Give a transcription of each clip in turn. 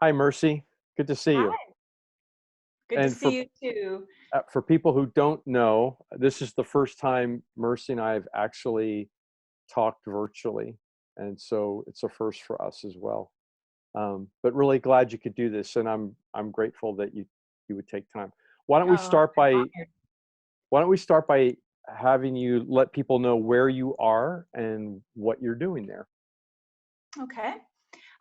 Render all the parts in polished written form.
Hi, Mercy. Good to see you. Hi, good to And see you too. for people who don't know, this is the first time Mercy and I have actually talked virtually, and so it's a first for us as well. But really glad you could do this, and I'm grateful that you would take time. Why don't we Oh, start I'm by honored. Why don't we start by having you let people know where you are and what you're doing there? Okay.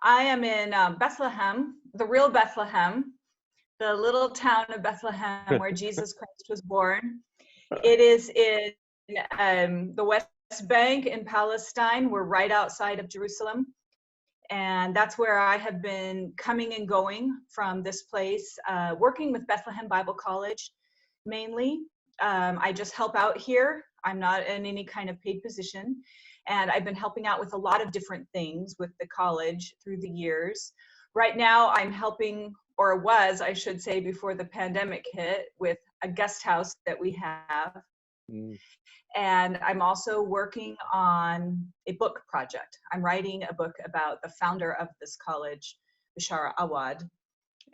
I am in Bethlehem, the real Bethlehem, the little town of Bethlehem where Jesus Christ was born. It is in the West Bank in Palestine. We're right outside of Jerusalem. And that's where I have been coming and going from this place, working with Bethlehem Bible College mainly. I just help out here. I'm not in any kind of paid position. And I've been helping out with a lot of different things with the college through the years. Right now, I'm helping, or was, I should say, before the pandemic hit, with a guest house that we have. Mm, And I'm also working on a book project. I'm writing a book about the founder of this college, Bashara Awad,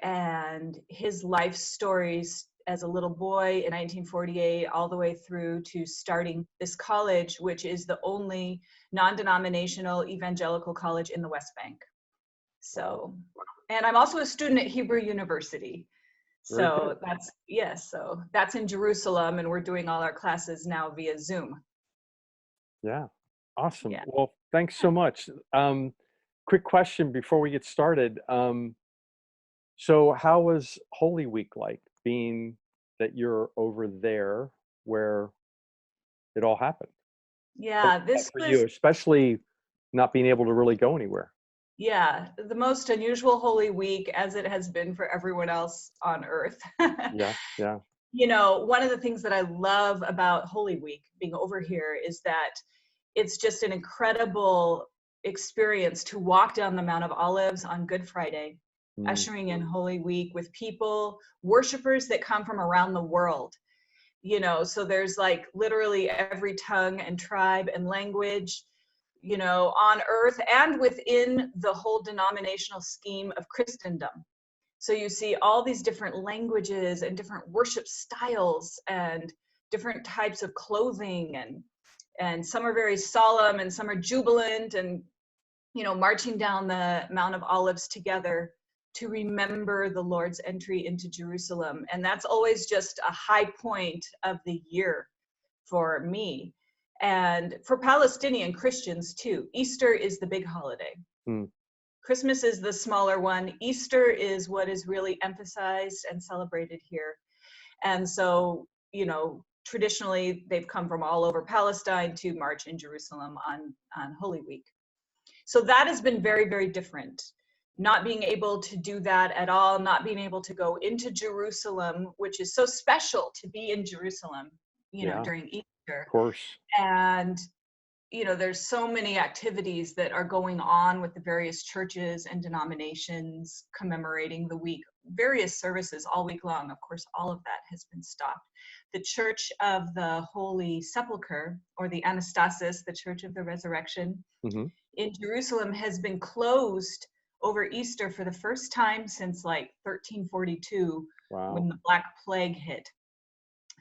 and his life stories as a little boy in 1948 all the way through to starting this college, which is the only non-denominational evangelical college in the West Bank. wow, So, and I'm also a student at Hebrew University. very good. So that's, yes, so that's in Jerusalem, and we're doing all our classes now via Zoom. Yeah, awesome. Yeah. Well, thanks so much. Quick question before we get started. So how was Holy Week like, being that you're over there where it all happened? What Yeah, was that this for was, you, especially not being able to really go anywhere? yeah, the most unusual Holy Week as it has been for everyone else on earth. Yeah, yeah, You know, one of the things that I love about Holy Week being over here is that it's just an incredible experience to walk down the Mount of Olives on Good Friday, mm, ushering in Holy Week with people, worshipers that come from around the world. You know, so there's like literally every tongue and tribe and language, you know, on earth and within the whole denominational scheme of Christendom. So you see all these different languages and different worship styles and different types of clothing, and some are very solemn and some are jubilant, and you know, marching down the Mount of Olives together to remember the Lord's entry into Jerusalem. And that's always just a high point of the year for me. And for Palestinian Christians too, Easter is the big holiday. mm. Christmas is the smaller one. Easter is what is really emphasized and celebrated here. And so, you know, traditionally they've come from all over Palestine to march in Jerusalem on Holy Week. So that has been very, very different. Not being able to do that at all, not being able to go into Jerusalem, which is so special to be in Jerusalem, you know, Yeah, of during Easter. course. And you know, there's so many activities that are going on with the various churches and denominations commemorating the week, various services all week long. Of course, all of that has been stopped. The Church of the Holy Sepulchre, or the Anastasis, the Church of the Resurrection Hmm. in Jerusalem, has been closed over Easter for the first time since like 1342, Wow. when the Black Plague hit.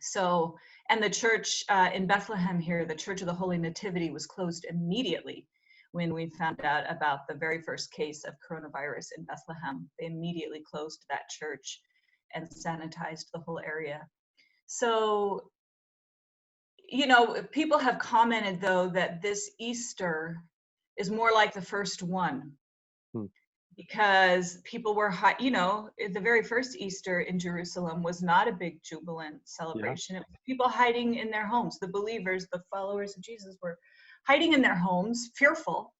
So, and the church in Bethlehem here, the Church of the Holy Nativity, was closed immediately when we found out about the very first case of coronavirus in Bethlehem. They immediately closed that church and sanitized the whole area. So, you know, people have commented though that this Easter is more like the first one, Mm. because people were, you know, the very first Easter in Jerusalem was not a big jubilant Yeah, celebration. It was people hiding in their homes. The believers, the followers of Jesus, were hiding in their homes, fearful,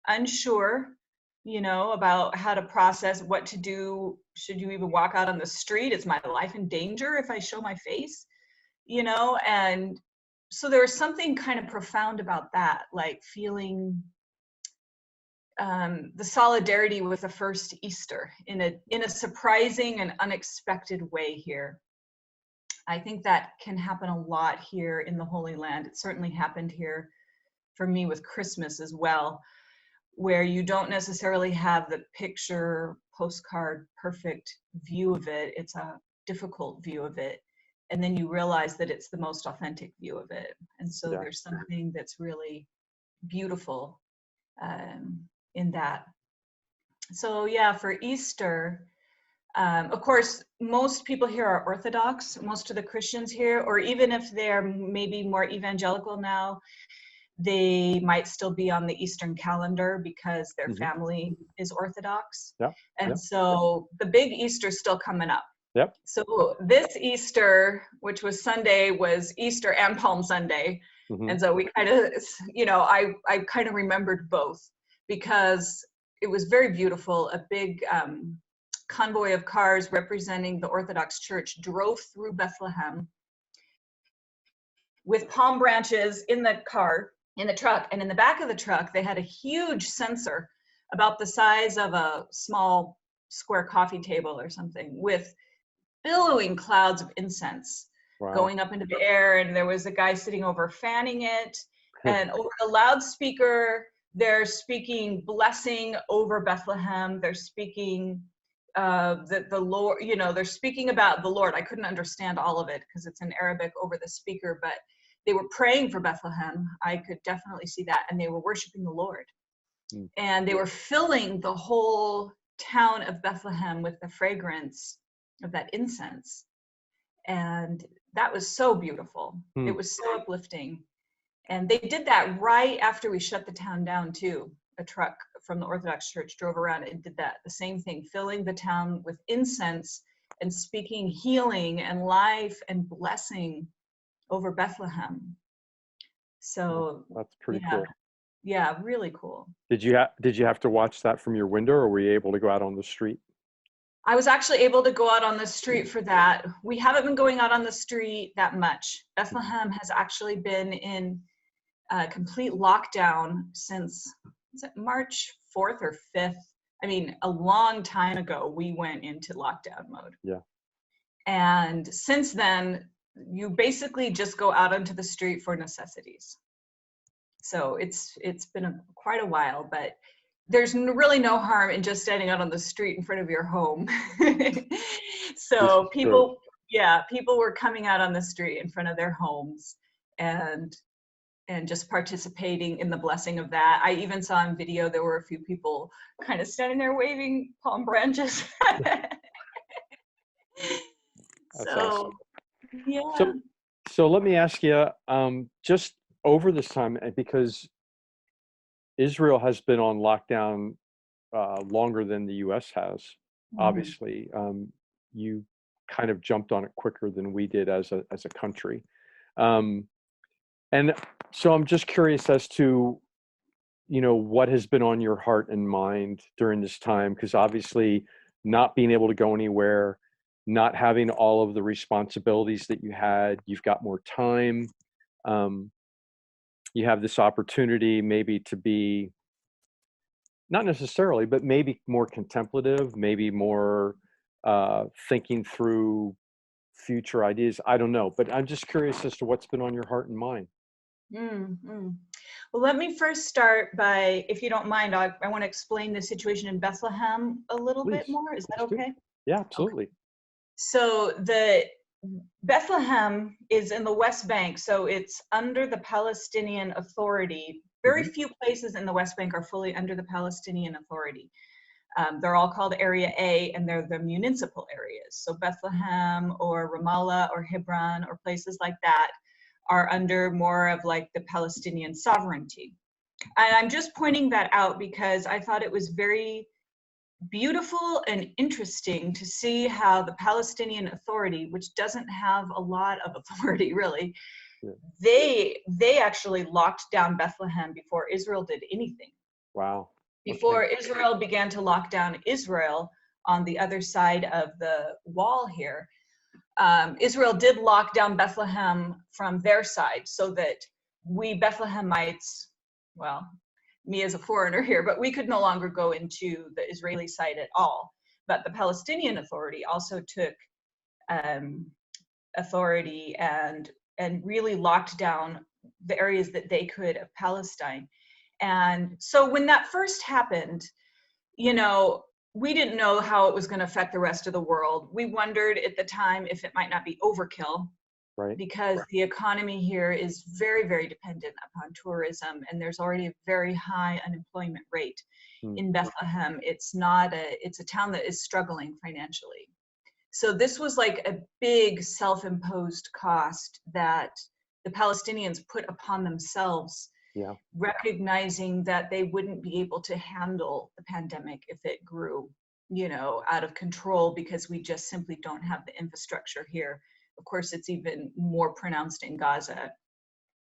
unsure, you know, about how to process what to do. Should you even walk out on the street? Is my life in danger if I show my face? You know, and so there was something kind of profound about that, like feeling the solidarity with the first Easter in a surprising and unexpected way here. I think that can happen a lot here in the Holy Land. It certainly happened here for me with Christmas as well. where you don't necessarily have the picture postcard perfect view of it. It's a difficult view of it. And then you realize that it's the most authentic view of it. And so Yeah. there's something that's really beautiful in that. So yeah, for Easter, of course, most people here are Orthodox, most of the Christians here, or even if they're maybe more evangelical now, they might still be on the Eastern calendar because their family is Orthodox. Yeah. And so the big Easter's still coming up. Yep. So this Easter, which was Sunday, was Easter and Palm Sunday. And so we kind of, you know, I kind of remembered both because it was very beautiful. A big convoy of cars representing the Orthodox Church drove through Bethlehem with palm branches in the car, in the truck, and in the back of the truck, they had a huge censer about the size of a small square coffee table or something with billowing clouds of incense going up into the air. And there was a guy sitting over fanning it. And over the loudspeaker, they're speaking blessing over Bethlehem. They're speaking the Lord, you know, they're speaking about the Lord. I couldn't understand all of it because it's in Arabic over the speaker, but they were praying for Bethlehem. I could definitely see that. And they were worshiping the Lord. And they were filling the whole town of Bethlehem with the fragrance of that incense. And that was so beautiful. It was so uplifting. And they did that right after we shut the town down too. A truck from the Orthodox Church drove around and did that, the same thing, filling the town with incense and speaking healing and life and blessing over Bethlehem. So that's pretty cool. Yeah, really cool. Did you have to watch that from your window, or were you able to go out on the street? I was actually able to go out on the street for that. We haven't been going out on the street that much. Bethlehem has actually been in complete lockdown since, is it March 4th or 5th? I mean, a long time ago, we went into lockdown mode. Yeah. And since then, you basically just go out onto the street for necessities. So it's been quite a while, but there's really no harm in just standing out on the street in front of your home. So people were coming out on the street in front of their homes and just participating in the blessing of that. I even saw in video, there were a few people kind of standing there waving palm branches. Awesome. Yeah. So let me ask you, just over this time, because Israel has been on lockdown longer than the U.S. has, obviously, you kind of jumped on it quicker than we did as a country. And so I'm just curious as to, you know, what has been on your heart and mind during this time, because obviously not being able to go anywhere, not having all of the responsibilities that you had, you've got more time. You have this opportunity maybe to be, not necessarily, but maybe more contemplative, maybe more thinking through future ideas. I don't know, but I'm just curious as to what's been on your heart and mind. Well, let me first start by, if you don't mind, I want to explain the situation in Bethlehem a little bit more. Is that okay? Yeah, absolutely. Okay. So the Bethlehem is in the West Bank, so it's under the Palestinian Authority. Very few places in the West Bank are fully under the Palestinian Authority. They're all called Area A, and they're the municipal areas. So Bethlehem or Ramallah or Hebron or places like that are under more of like the Palestinian sovereignty. And I'm just pointing that out because I thought it was very beautiful and interesting to see how the Palestinian Authority, which doesn't have a lot of authority really, they actually locked down Bethlehem before Israel did anything. Wow. Before Israel began to lock down Israel on the other side of the wall here, Israel did lock down Bethlehem from their side so that we Bethlehemites, well, me as a foreigner here, but we could no longer go into the Israeli side at all. But the Palestinian Authority also took authority and really locked down the areas that they could of Palestine. And so when that first happened, you know, we didn't know how it was going to affect the rest of the world. We wondered at the time if it might not be overkill, Right. because the economy here is very, very dependent upon tourism, and there's already a very high unemployment rate in Bethlehem. It's a town that is struggling financially. So this was like a big self-imposed cost that the Palestinians put upon themselves, Yeah. recognizing that they wouldn't be able to handle the pandemic if it grew, you know, out of control, because we just simply don't have the infrastructure here. Of course, it's even more pronounced in Gaza,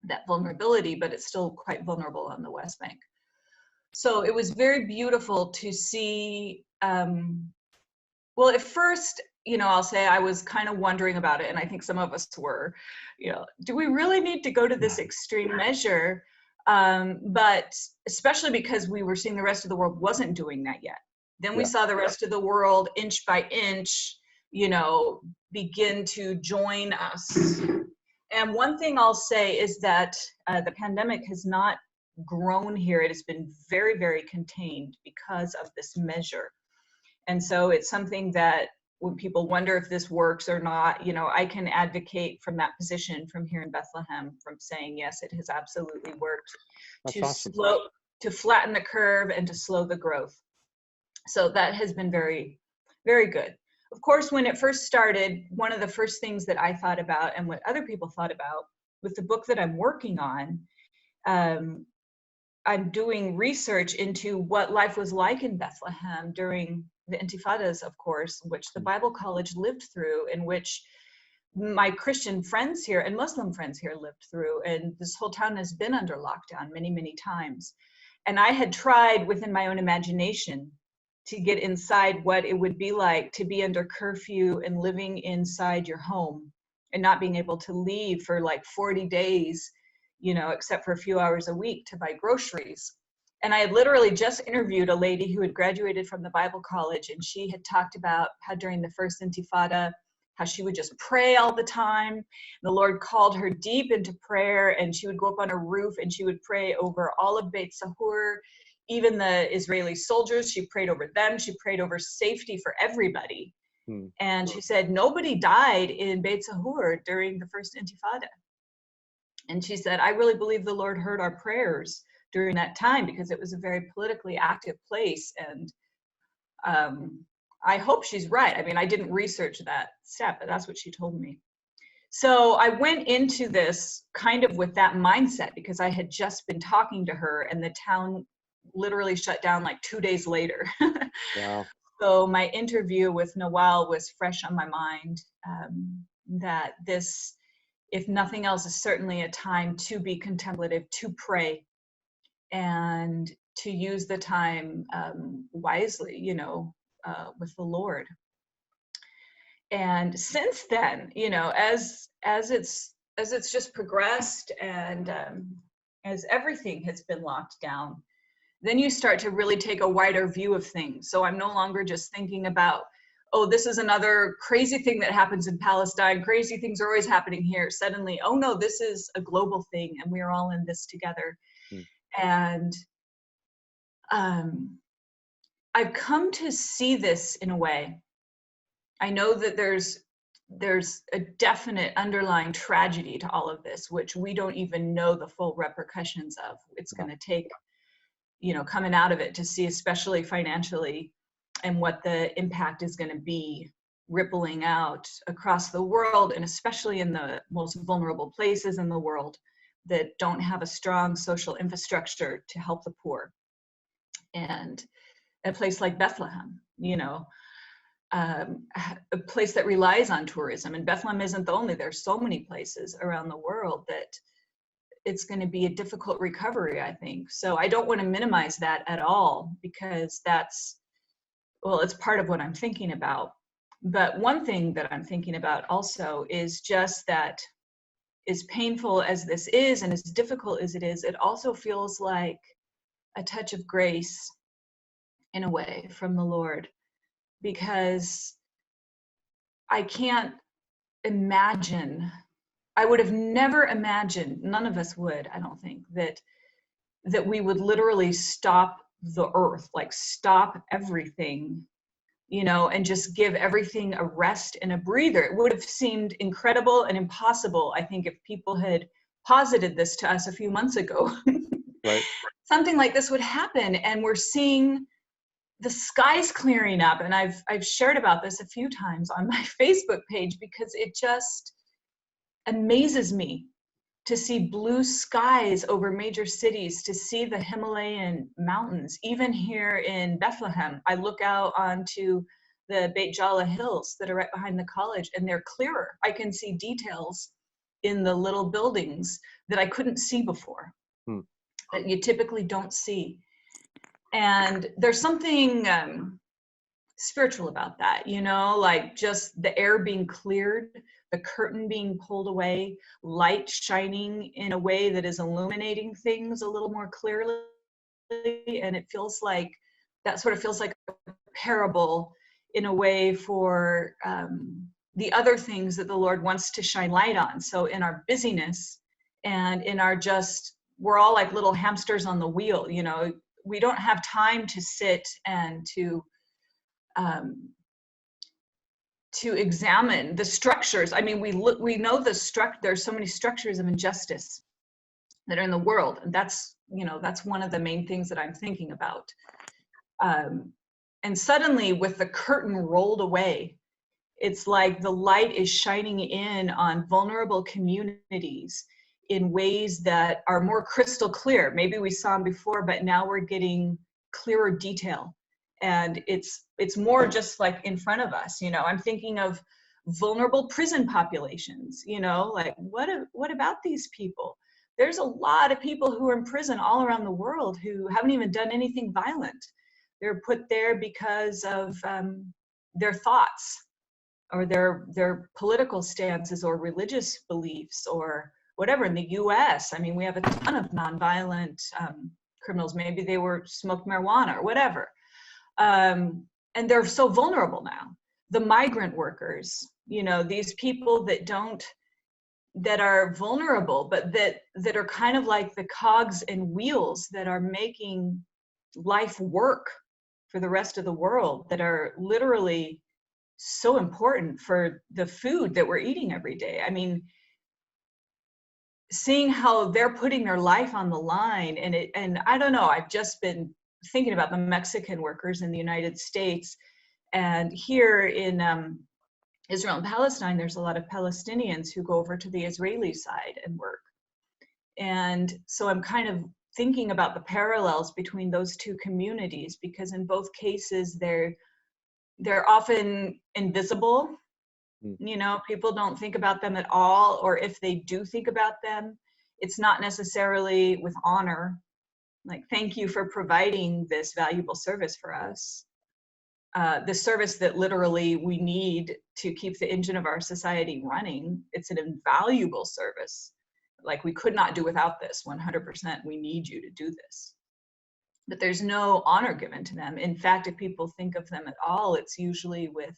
that vulnerability, but it's still quite vulnerable on the West Bank. So it was very beautiful to see. Well, at first, you know, I'll say I was kind of wondering about it, and I think some of us were, you know, do we really need to go to this extreme measure? But especially because we were seeing the rest of the world wasn't doing that yet. Then we saw the rest of the world inch by inch, you know, begin to join us. And one thing I'll say is that the pandemic has not grown here. It has been very, very contained because of this measure. And so it's something that when people wonder if this works or not, you know, I can advocate from that position from here in Bethlehem, from saying, yes, it has absolutely worked. That's to awesome. to flatten the curve and to slow the growth. So that has been very, very good. Of course, when it first started, one of the first things that I thought about, and what other people thought about with the book that I'm working on, I'm doing research into what life was like in Bethlehem during the intifadas, of course, which the Bible College lived through, in which my Christian friends here and Muslim friends here lived through. And this whole town has been under lockdown many, many times. And I had tried within my own imagination to get inside what it would be like to be under curfew and living inside your home and not being able to leave for like 40 days, you know, except for a few hours a week to buy groceries. And I had literally just interviewed a lady who had graduated from the Bible College, and she had talked about how during the first intifada, how she would just pray all the time. The Lord called her deep into prayer, and she would go up on a roof and she would pray over all of Beit Sahur, even the Israeli soldiers. She prayed over them. She prayed over safety for everybody. And she said, nobody died in Beit Sahur during the first intifada. And she said, I really believe the Lord heard our prayers during that time, because it was a very politically active place. And I hope she's right. I mean, I didn't research that step, but that's what she told me. So I went into this kind of with that mindset, because I had just been talking to her, and the town literally shut down like 2 days later. Wow. So my interview with Noel was fresh on my mind, that this, if nothing else, is certainly a time to be contemplative, to pray, and to use the time wisely, you know, with the Lord. And since then, you know, as it's just progressed, and as everything has been locked down, then you start to really take a wider view of things. So I'm no longer just thinking about, oh, this is another crazy thing that happens in Palestine. Crazy things are always happening here. Suddenly, oh no, this is a global thing, and we're all in this together. And I've come to see this in a way. I know that there's a definite underlying tragedy to all of this, which we don't even know the full repercussions of. It's going to take, you know, coming out of it to see, especially financially, and what the impact is going to be rippling out across the world, and especially in the most vulnerable places in the world that don't have a strong social infrastructure to help the poor. And a place like Bethlehem, you know, a place that relies on tourism, and Bethlehem isn't the only. There's so many places around the world that it's going to be a difficult recovery, I think. So I don't want to minimize that at all, because that's, well, it's part of what I'm thinking about. But one thing that I'm thinking about also is just that, as painful as this is and as difficult as it is, it also feels like a touch of grace in a way from the Lord, because I can't imagine, I would have never imagined, none of us would, I don't think, that that we would literally stop the earth, like stop everything, you know, and just give everything a rest and a breather. It would have seemed incredible and impossible, I think, if people had posited this to us a few months ago. Right. Something like this would happen, and we're seeing the skies clearing up. And I've shared about this a few times on my Facebook page, because it just amazes me to see blue skies over major cities, to see the Himalayan mountains. Even here in Bethlehem, I look out onto the Beit Jala hills that are right behind the college, and they're clearer. I can see details in the little buildings that I couldn't see before, that you typically don't see. And there's something spiritual about that, you know, like just the air being cleared, the curtain being pulled away, light shining in a way that is illuminating things a little more clearly. And it feels like, that sort of feels like a parable in a way for the other things that the Lord wants to shine light on. So in our busyness and in our we're all like little hamsters on the wheel, you know, we don't have time to sit and to examine the structures. I mean, we know there's so many structures of injustice that are in the world. And that's, you know, that's one of the main things that I'm thinking about. And suddenly, with the curtain rolled away, it's like the light is shining in on vulnerable communities in ways that are more crystal clear. Maybe we saw them before, but now we're getting clearer detail. And it's more just like in front of us, you know. I'm thinking of vulnerable prison populations, you know, like what about these people? There's a lot of people who are in prison all around the world who haven't even done anything violent. They're put there because of their thoughts or their political stances or religious beliefs or whatever. In the US, I mean, we have a ton of nonviolent criminals. Maybe they smoked marijuana or whatever. And they're so vulnerable now. The migrant workers, you know, these people that are vulnerable, but that are kind of like the cogs and wheels that are making life work for the rest of the world, that are literally so important for the food that we're eating every day. I mean, seeing how they're putting their life on the line, and I don't know, I've just been thinking about the Mexican workers in the United States, and here in Israel and Palestine, there's a lot of Palestinians who go over to the Israeli side and work. And so I'm kind of thinking about the parallels between those two communities, because in both cases, they're often invisible. You know, people don't think about them at all, or if they do think about them, it's not necessarily with honor. Like, thank you for providing this valuable service for us. The service that literally we need to keep the engine of our society running. It's an invaluable service. Like, we could not do without this, 100%. We need you to do this. But there's no honor given to them. In fact, if people think of them at all, it's usually with,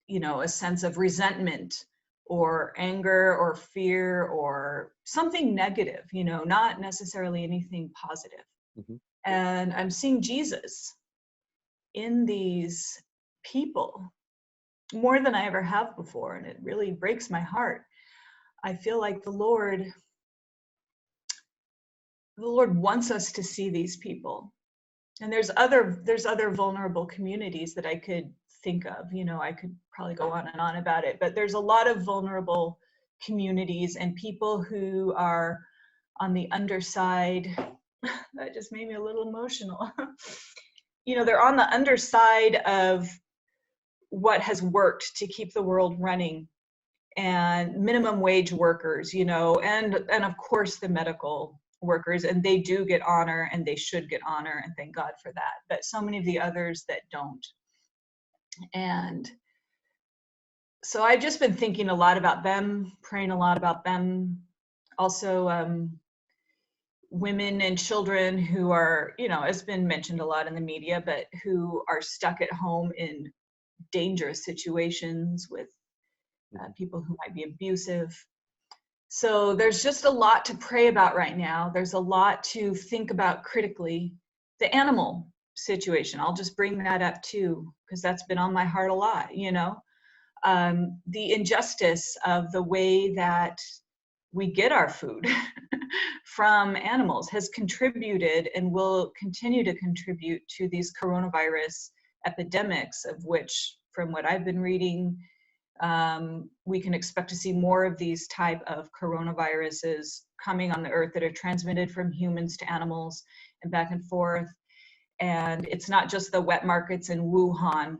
you know, a sense of resentment or anger or fear or something negative, you know, not necessarily anything positive. And I'm seeing Jesus in these people more than I ever have before, and it really breaks my heart. I feel like the Lord wants us to see these people. And there's other vulnerable communities that I could think of. You know, I could probably go on and on about it, but there's a lot of vulnerable communities and people who are on the underside. That just made me a little emotional. You know, they're on the underside of what has worked to keep the world running, and minimum wage workers, you know, and of course the medical workers, and they do get honor and they should get honor, and thank God for that. But so many of the others that don't. And so I've just been thinking a lot about them, praying a lot about them. Also, women and children who are, you know, it's been mentioned a lot in the media, but who are stuck at home in dangerous situations with people who might be abusive. So there's just a lot to pray about right now. There's a lot to think about critically. The animal situation, I'll just bring that up too, because that's been on my heart a lot, you know. The injustice of the way that we get our food from animals has contributed and will continue to contribute to these coronavirus epidemics, of which, from what I've been reading, we can expect to see more of these type of coronaviruses coming on the earth that are transmitted from humans to animals and back and forth. And it's not just the wet markets in Wuhan.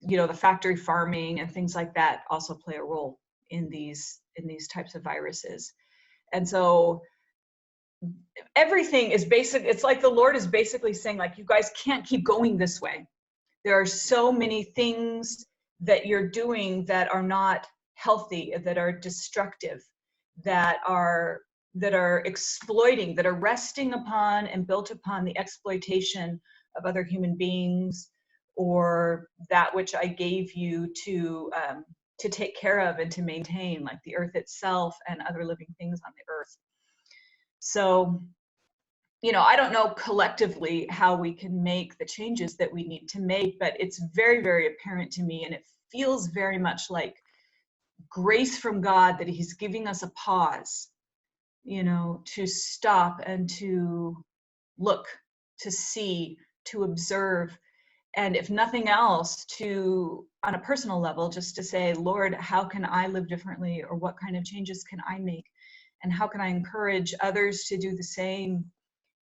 You know, the factory farming and things like that also play a role in these types of viruses. And so everything is basic. It's like the Lord is basically saying, like, you guys can't keep going this way. There are so many things that you're doing that are not healthy, that are destructive, that are exploiting, that are resting upon and built upon the exploitation of other human beings, or that which I gave you to take care of and to maintain, like the earth itself and other living things on the earth. So, you know, I don't know collectively how we can make the changes that we need to make, but it's very, very apparent to me, and it feels very much like grace from God that He's giving us a pause, you know, to stop and to look, to see, to observe, and if nothing else, to, on a personal level, just to say, Lord, how can I live differently, or what kind of changes can I make, and how can I encourage others to do the same,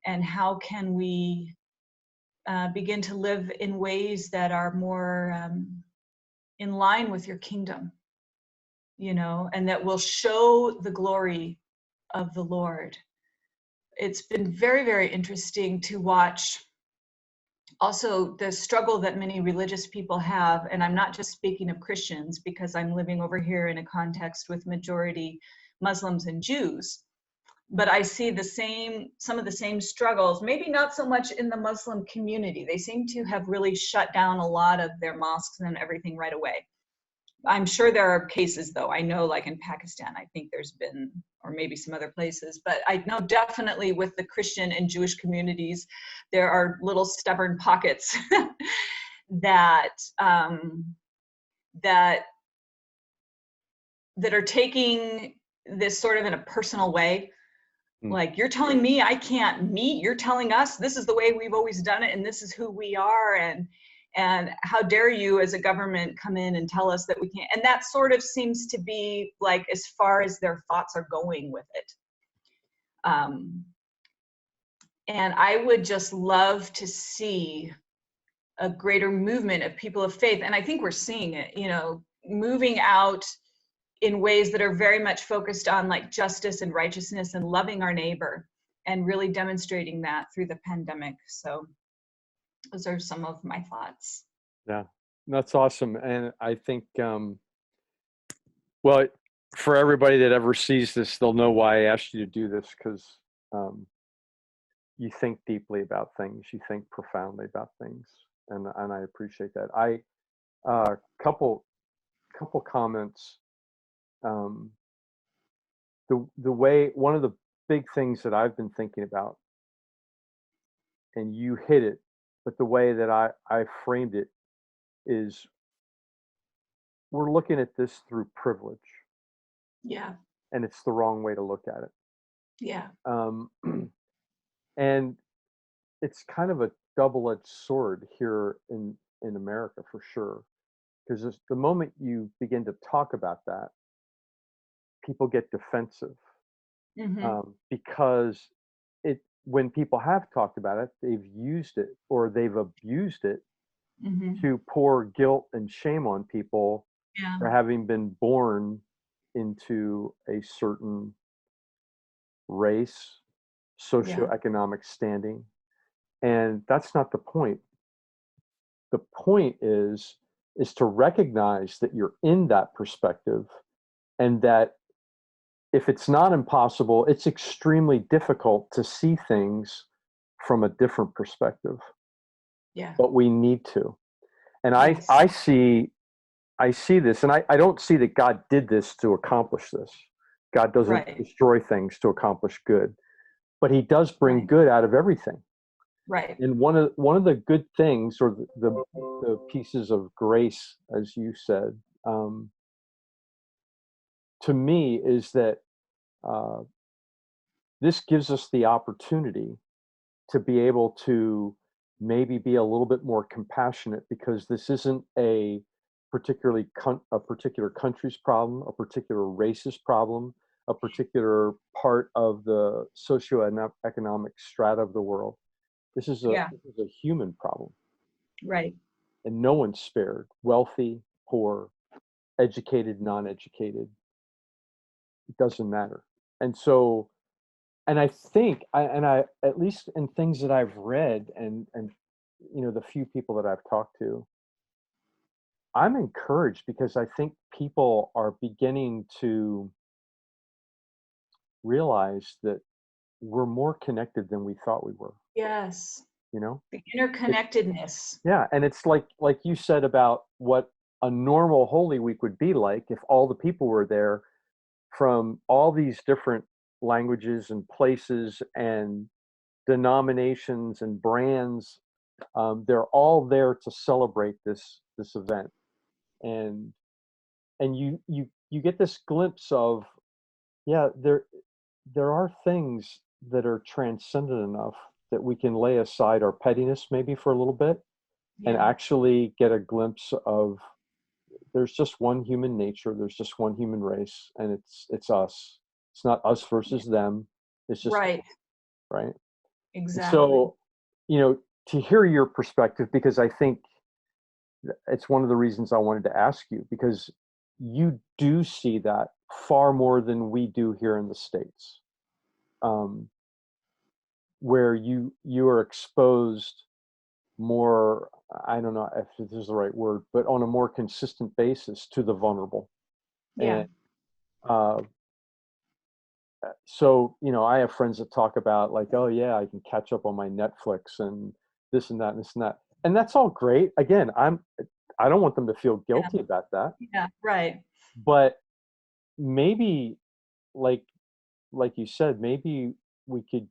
and how can we begin to live in ways that are more in line with your kingdom, you know, and that will show the glory of the Lord. It's been very, very interesting to watch also the struggle that many religious people have, and I'm not just speaking of Christians, because I'm living over here in a context with majority Muslims and Jews, but I see some of the same struggles, maybe not so much in the Muslim community. They seem to have really shut down a lot of their mosques and everything right away. I'm sure there are cases, though. I know, like in Pakistan, I think there's been, or maybe some other places, but I know definitely with the Christian and Jewish communities, there are little stubborn pockets that that are taking this sort of in a personal way. Like, you're telling me I can't meet, you're telling us this is the way we've always done it, and this is who we are, and how dare you as a government come in and tell us that we can't. And that sort of seems to be like as far as their thoughts are going with it. And I would just love to see a greater movement of people of faith, and I think we're seeing it, you know, moving out in ways that are very much focused on like justice and righteousness and loving our neighbor, and really demonstrating that through the pandemic. So those are some of my thoughts. Yeah, that's awesome. And I think, well, for everybody that ever sees this, they'll know why I asked you to do this, because you think deeply about things, you think profoundly about things, and I appreciate that. Couple comments. The way, one of the big things that I've been thinking about, and you hit it, but the way that I framed it is, we're looking at this through privilege. Yeah. And it's the wrong way to look at it. Yeah. And it's kind of a double-edged sword here in America, for sure, because the moment you begin to talk about that, people get defensive. Because when people have talked about it, they've used it, or they've abused it to pour guilt and shame on people for having been born into a certain race, socioeconomic standing. And that's not the point. The point is to recognize that you're in that perspective, and that if it's not impossible, it's extremely difficult to see things from a different perspective. Yeah. But we need to. And Yes. I see I see this, and I don't see that God did this to accomplish this. God doesn't Right. destroy things to accomplish good, but he does bring Right. good out of everything. Right. And one of the good things, or the pieces of grace, as you said, um, to me, is that uh, this gives us the opportunity to be able to maybe be a little bit more compassionate, because this isn't a a particular country's problem, a particular race's problem, a particular part of the socioeconomic strata of the world. Yeah. This is a human problem, Right. and no one's spared. Wealthy, poor, educated, non-educated, it doesn't matter. And so, and I think, I at least in things that I've read, and the few people that I've talked to, I'm encouraged, because I think people are beginning to realize that we're more connected than we thought we were. Yes. You know, The it, interconnectedness. yeah, and it's like you said about what a normal Holy Week would be like if all the people were there from all these different languages and places and denominations and brands. They're all there to celebrate this event, and you get this glimpse of, yeah, there are things that are transcendent enough that we can lay aside our pettiness maybe for a little bit, and Yeah. actually get a glimpse of, there's just one human nature, there's just one human race, and it's us. It's not us versus them, it's just us, Right. right? And Exactly. so, to hear your perspective, because I think it's one of the reasons I wanted to ask you, because you do see that far more than we do here in the States, um, where you are exposed more, I don't know if this is the right word, but on a more consistent basis to the vulnerable. Yeah. And uh, so, I have friends that talk about, like, oh yeah, I can catch up on my Netflix and this and that and this and that. And that's all great. Again, I don't want them to feel Yeah. guilty about that. Yeah. Right. But maybe, like you said, maybe we could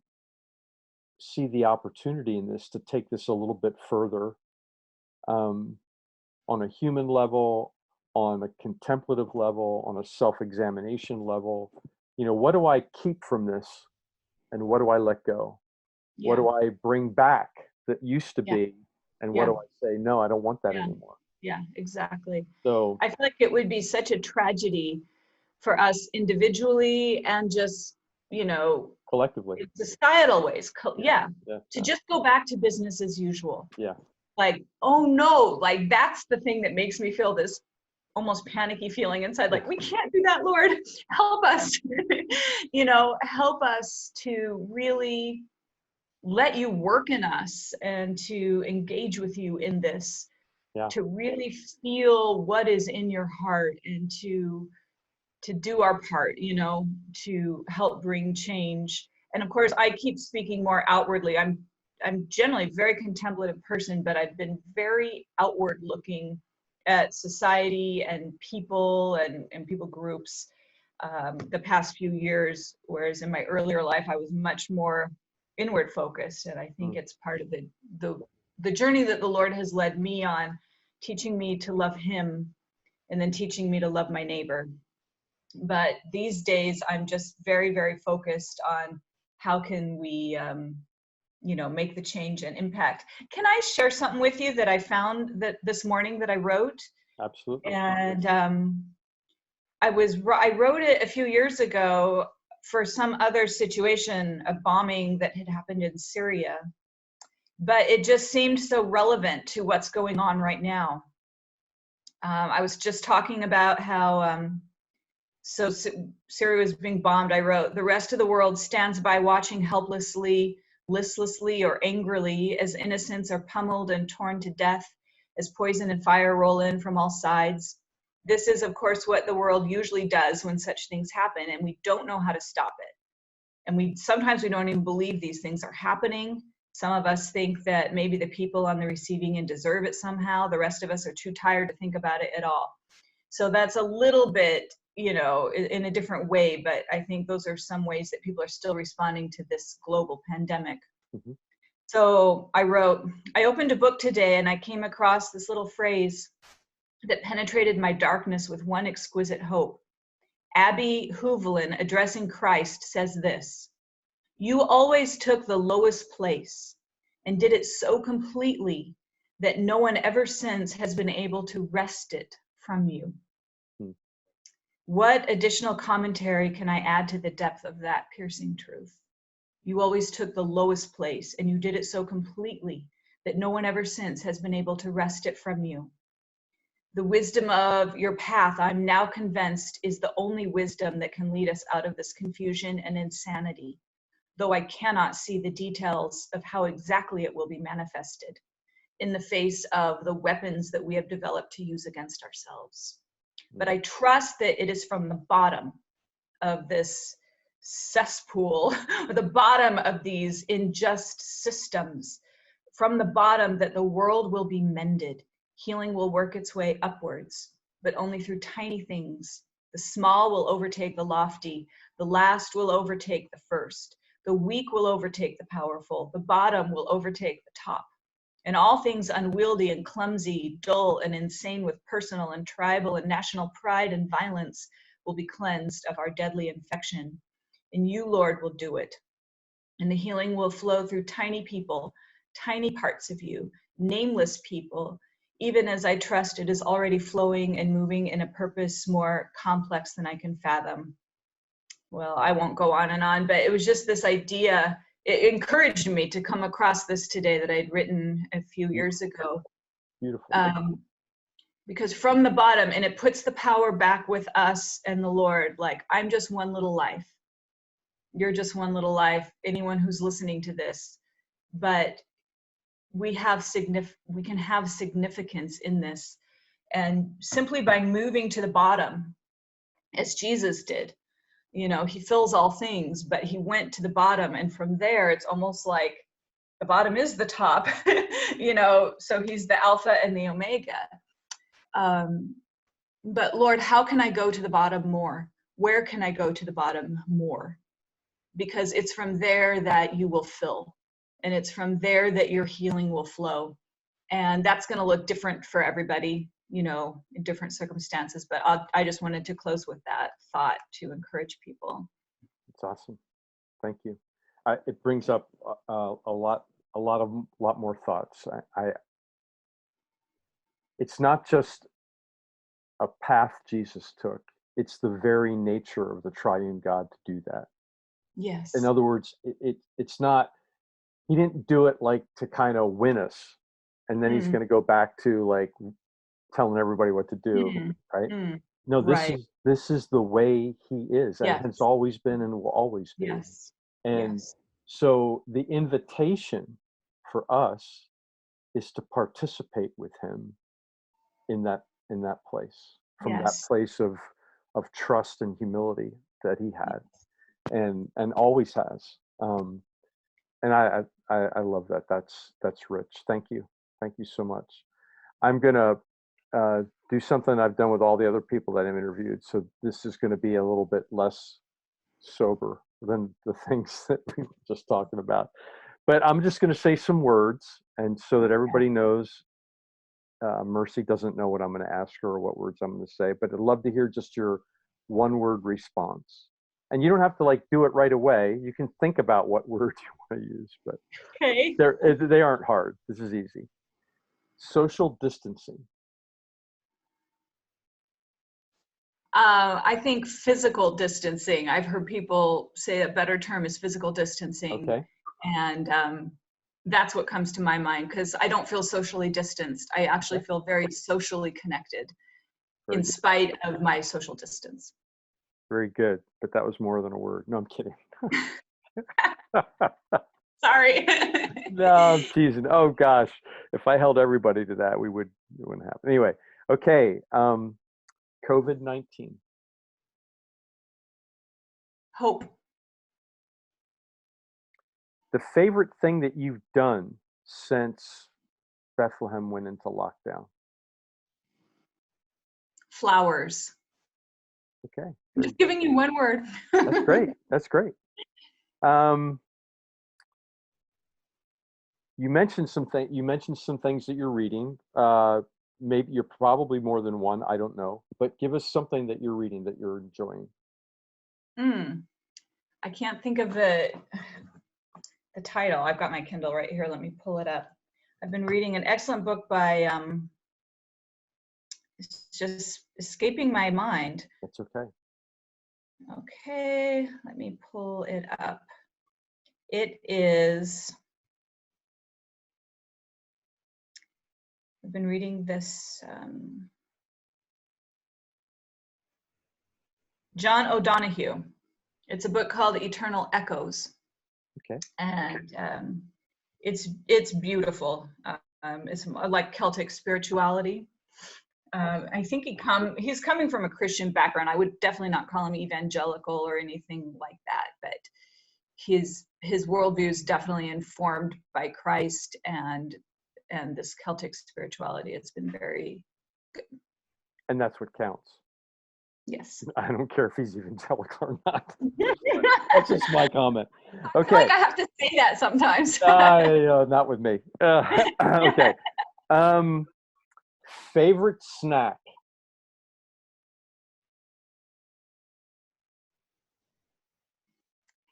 see the opportunity in this to take this a little bit further, um, on a human level, on a contemplative level, on a self-examination level. What do I keep from this, and what do I let go? What Yeah. do I bring back that used to Yeah. be, and what Yeah. do I say, no, I don't want that Yeah. anymore? Yeah. Exactly. So I feel like it would be such a tragedy for us individually and just, you know, collectively, in societal ways. yeah, Yeah. yeah, To just go back to business as usual. yeah, Like, oh no, like that's the thing that makes me feel this almost panicky feeling inside, like, we can't do that, Lord. Help us. Help us to really let you work in us and to engage with you in this, yeah, to really feel what is in your heart and to do our part, to help bring change. And of course, I keep speaking more outwardly. I'm generally a very contemplative person, but I've been very outward looking at society and people and people groups the past few years, whereas in my earlier life, I was much more inward focused. And I think mm, it's part of the journey that the Lord has led me on, teaching me to love Him and then teaching me to love my neighbor. But these days, I'm just very, very focused on how can we make the change and impact. Can I share something with you that I found that this morning that I wrote? absolutely. And I wrote it a few years ago for some other situation, a bombing that had happened in Syria, but it just seemed so relevant to what's going on right now. I was just talking about how Syria was being bombed. I wrote, the rest of the world stands by watching helplessly, listlessly, or angrily as innocents are pummeled and torn to death, as poison and fire roll in from all sides. This is, of course, what the world usually does when such things happen, and we don't know how to stop it. And sometimes we don't even believe these things are happening. Some of us think that maybe the people on the receiving end deserve it somehow. The rest of us are too tired to think about it at all. So that's a little bit, in a different way, but I think those are some ways that people are still responding to this global pandemic. Mhm. So I opened a book today and I came across this little phrase that penetrated my darkness with one exquisite hope. Abby Hoovelin, addressing Christ, says this: "You always took the lowest place and did it so completely that no one ever since has been able to wrest it from you." Hmm. What additional commentary can I add to the depth of that piercing truth? You always took the lowest place and you did it so completely that no one ever since has been able to wrest it from you. The wisdom of your path, I'm now convinced, is the only wisdom that can lead us out of this confusion and insanity, though I cannot see the details of how exactly it will be manifested in the face of the weapons that we have developed to use against ourselves. But I trust that it is from the bottom of this cesspool, or the bottom of these unjust systems, from the bottom, that the world will be mended. Healing will work its way upwards, but only through tiny things. The small will overtake the lofty. The last will overtake the first. The weak will overtake the powerful. The bottom will overtake the top. And all things unwieldy and clumsy, dull and insane with personal and tribal and national pride and violence will be cleansed of our deadly infection. And you, Lord, will do it. And the healing will flow through tiny people, tiny parts of you, nameless people, even as I trust it is already flowing and moving in a purpose more complex than I can fathom. Well, I won't go on, but it was just this idea. It encouraged me to come across this today that I'd written a few years ago. Beautiful. Because from the bottom, and it puts the power back with us and the Lord, like, I'm just one little life. You're just one little life, anyone who's listening to this. But we can have significance in this. And simply by moving to the bottom, as Jesus did, he fills all things, but he went to the bottom, and from there it's almost like the bottom is the top. So he's the Alpha and the Omega. But Lord, how can I go to the bottom more? Where can I go to the bottom more? Because it's from there that you will fill, and it's from there that your healing will flow. And that's going to look different for everybody, in different circumstances. But I just wanted to close with that thought to encourage people. It's awesome. Thank you. It brings up a lot more thoughts. It's not just a path Jesus took. It's the very nature of the triune God to do that. Yes. In other words, it's not, he didn't do it like to kind of win us, and then he's going to go back to like telling everybody what to do, right? No, this is the way he is, and has always been and will always be. Yes. And so the invitation for us is to participate with him in that place, from that place of trust and humility that he had and always has. And I love that. That's rich. Thank you so much. I'm gonna do something I've done with all the other people that I've interviewed. So this is going to be a little bit less sober than the things that we were just talking about. But I'm just going to say some words, and so that everybody knows. Mercy doesn't know what I'm going to ask her or what words I'm going to say, but I'd love to hear just your one-word response. And you don't have to like do it right away. You can think about what word you want to use, but they aren't hard. This is easy. Social distancing. I think physical distancing. I've heard people say a better term is physical distancing. Okay. And that's what comes to my mind, because I don't feel socially distanced. I actually feel very socially connected in spite of my social distance. Very good. But that was more than a word. No, I'm kidding. Sorry. No, I'm teasing. Oh gosh. If I held everybody to that, it wouldn't happen. Anyway, okay. COVID-19. Hope. The favorite thing that you've done since Bethlehem went into lockdown? Flowers. Okay. I'm just giving you one word. That's great. That's great. You mentioned some things that you're reading. Maybe you're probably more than one. I don't know. But give us something that you're reading that you're enjoying. I can't think of the title. I've got my Kindle right here. Let me pull it up. I've been reading an excellent book by it's just escaping my mind. That's okay. Okay, let me pull it up. It is, I've been reading this John O'Donohue. It's a book called Eternal Echoes. Okay. And it's beautiful. It's like Celtic spirituality. I think he's coming from a Christian background. I would definitely not call him evangelical or anything like that, but his worldview is definitely informed by Christ and this Celtic spirituality. It's been very good. And that's what counts. Yes. I don't care if he's evangelical or not. That's just my comment. Okay. I feel like I have to say that sometimes. Not with me. Okay. Favorite snack?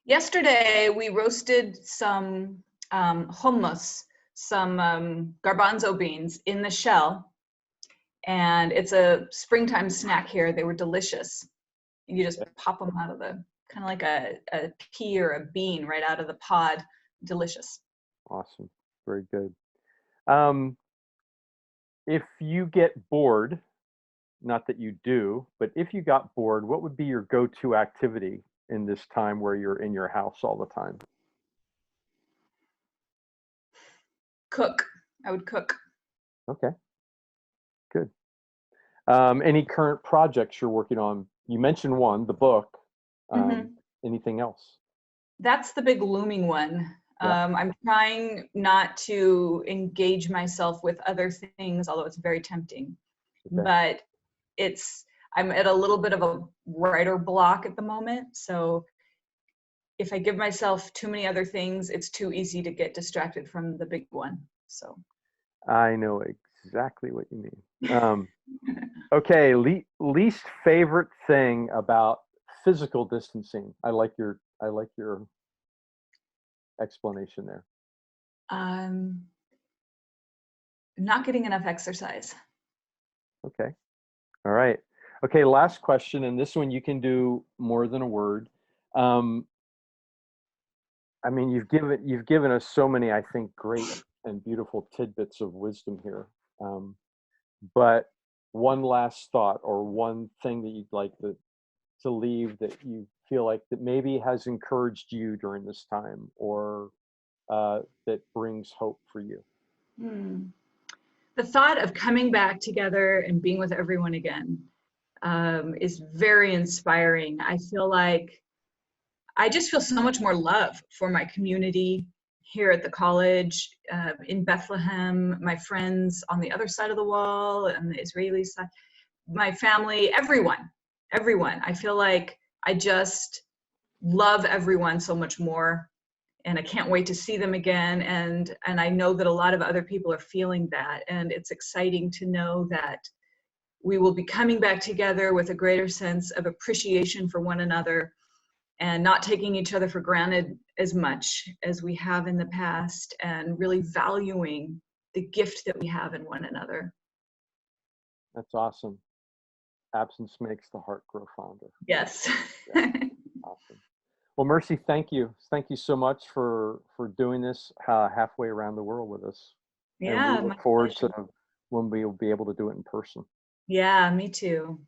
Yesterday, we roasted some hummus, some garbanzo beans in the shell. And it's a springtime snack here. They were delicious. You just pop them out of the, kind of like a pea or a bean right out of the pod. Delicious. Awesome. Very good. If you get bored, not that you do, but if you got bored, what would be your go-to activity in this time where you're in your house all the time? Cook. I would cook. Okay. Good. Any current projects you're working on? You mentioned one, the book. Anything else? That's the big looming one. Yeah. I'm trying not to engage myself with other things, although it's very tempting. Okay. But I'm at a little bit of a writer block at the moment. So if I give myself too many other things, it's too easy to get distracted from the big one. So I know exactly what you mean. Okay, least favorite thing about physical distancing. I like your explanation there. Not getting enough exercise. Okay. All right. Okay, last question, and this one you can do more than a word. I mean, you've given us so many, I think, great and beautiful tidbits of wisdom here. But one last thought or one thing that you'd like to leave that you feel like that maybe has encouraged you during this time or that brings hope for you? The thought of coming back together and being with everyone again is very inspiring. I just feel so much more love for my community here at the college, in Bethlehem, my friends on the other side of the wall and the Israeli side, my family, everyone. I feel like I just love everyone so much more, and I can't wait to see them again. And I know that a lot of other people are feeling that, and it's exciting to know that we will be coming back together with a greater sense of appreciation for one another and not taking each other for granted as much as we have in the past, and really valuing the gift that we have in one another. That's awesome. Absence makes the heart grow fonder. Yes. Yeah. Awesome. Well, Mercy, thank you. Thank you so much for doing this halfway around the world with us. Yeah. And we look forward to when we'll be able to do it in person. Yeah, me too.